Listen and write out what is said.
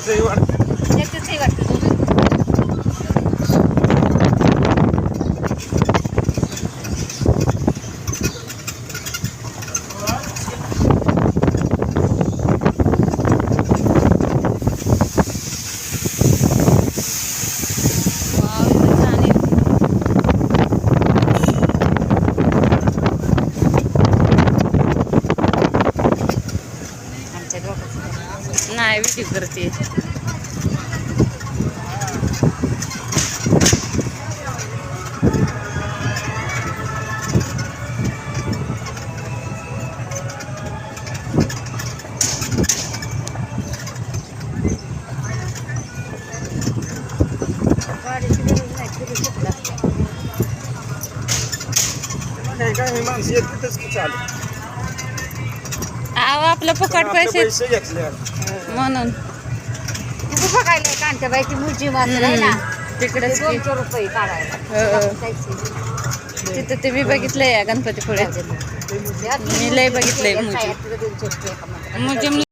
त्याचंही वाटतं. त्याचंही वाटतं नाही विधी करते. काय माणसं येतातच की चालू. आपलं फुकट पैसे पैसे घेतले म्हणून बघायला कांच्या बाईची मुजी मात्र आहे ना तिकडेच की. 200 रुपये काढायला तिथं ते मी बघितलंय गणपतीपुळ्यात. मी लय बघितलंय मुजी. ₹200 मुजी